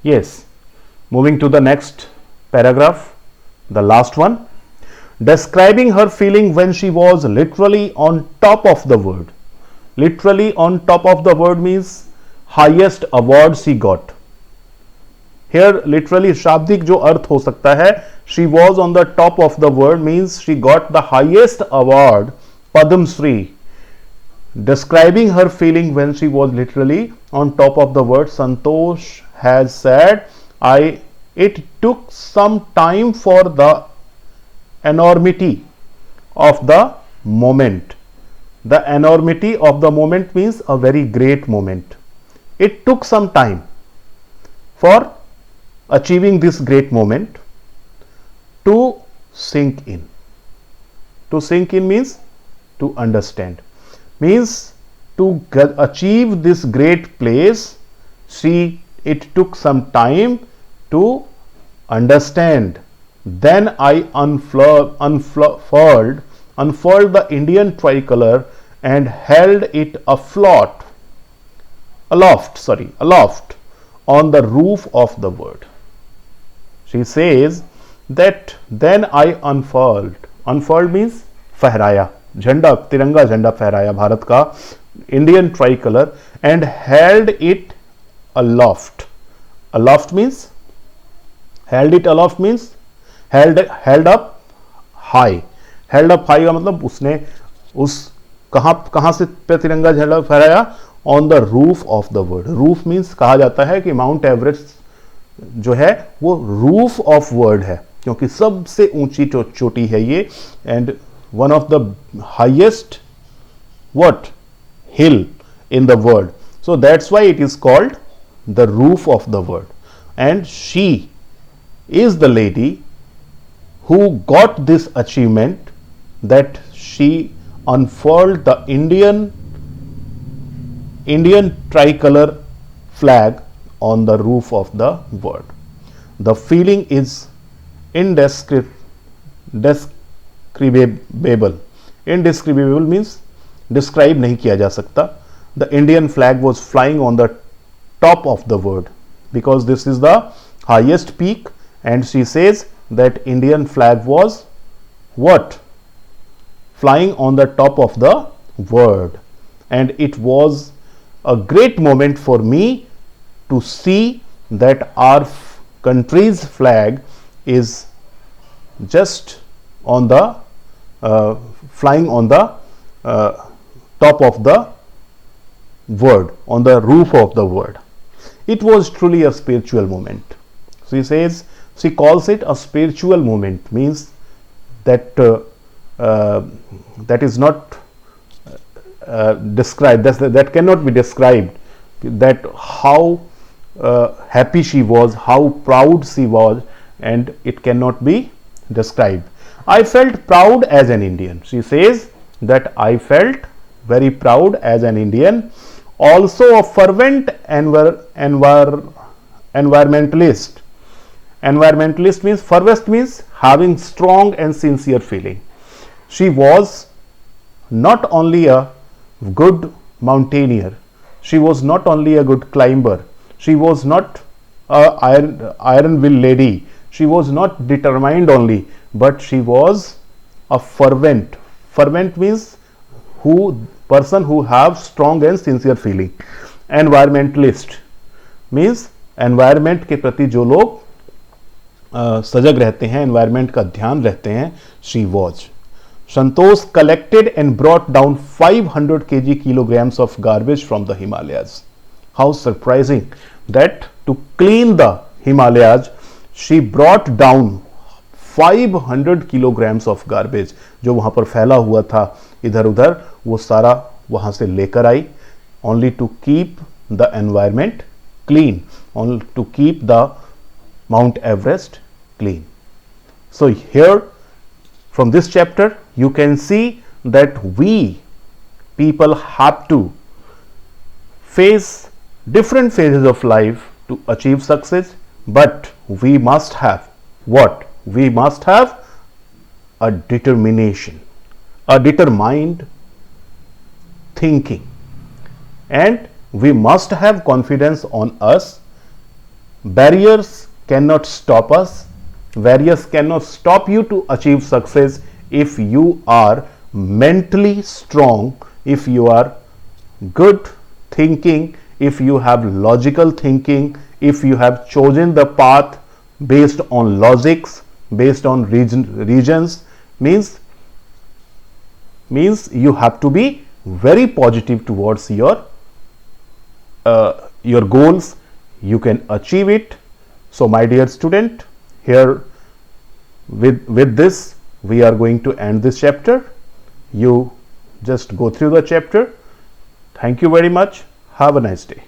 Yes. Moving to the next paragraph, the last one. Describing her feeling when she was literally on top of the world. Literally on top of the world means highest award she got. Here literally शाब्दिक जो अर्थ हो सकता है, she was on the top of the world means she got the highest award, Padma Shri. Describing her feeling when she was literally on top of the world, Santosh has said, it took some time for the enormity of the moment. The enormity of the moment means a very great moment. It took some time for achieving this great moment to sink in. To sink in means to understand. Means to achieve this great place, it took some time to understand. Then I unfurled the Indian tricolor and held it aloft on the roof of the world. She says that then I unfurled means फहराया, झंडा, तिरंगा झंडा फहराया भारत का, Indian tricolour, and held it aloft. Aloft means held it aloft means held up high. Held up high का मतलब उसने उस कहां से पे तिरंगा झंडा फहराया? On the roof of the world. Roof means कहा जाता है कि माउंट एवरेस्ट जो है वो रूफ ऑफ वर्ल्ड है, क्योंकि सबसे ऊंची चोटी है ये, and one of the highest hill in the world. So that's why it is called the roof of the world. And she is the lady who got this achievement, that she unfurled the Indian tricolor flag on the roof of the world. The feeling is indescribable. Indescribable means describe नहीं किया जा सकता. The Indian flag was flying on the top of the world because this is the highest peak, and she says that Indian flag was flying on the top of the world, and it was a great moment for me to see that our country's flag is just on the flying on the top of the world, on the roof of the world. It was truly a spiritual moment. She says, she calls it a spiritual moment, means that that is not described, that cannot be described, that how happy she was, how proud she was, and it cannot be described. I felt proud as an Indian. She says that I felt very proud as an Indian. Also a fervent environmentalist. Environmentalist means, fervent means having strong and sincere feeling. She was not only a good mountaineer, she was not only a good climber, she was not a iron will lady, she was not determined only, but she was a fervent. Fervent means person who have strong and sincere feeling. Environmentalist means environment के प्रति जो लोग सजग रहते हैं, environment का ध्यान रहते हैं. She was. Santosh collected and brought down 500 kilograms of garbage from the Himalayas. How surprising that to clean the Himalayas, she brought down 500 kilograms of garbage. जो वहां पर फैला हुआ था इधर उधर, वो सारा वहां से लेकर आई, only to keep the environment clean, only to keep the Mount Everest clean. So here from this chapter you can see that we people have to face different phases of life to achieve success, but we must have what? We must have a determination, a determined thinking, and we must have confidence on us barriers cannot stop us. Barriers cannot stop you to achieve success if you are mentally strong, if you are good thinking, if you have logical thinking, if you have chosen the path based on logics, based on regions, means you have to be very positive towards your goals. You can achieve it. So my dear student, here with this we are going to end this chapter. You just go through the chapter. Thank you very much. Have a nice day.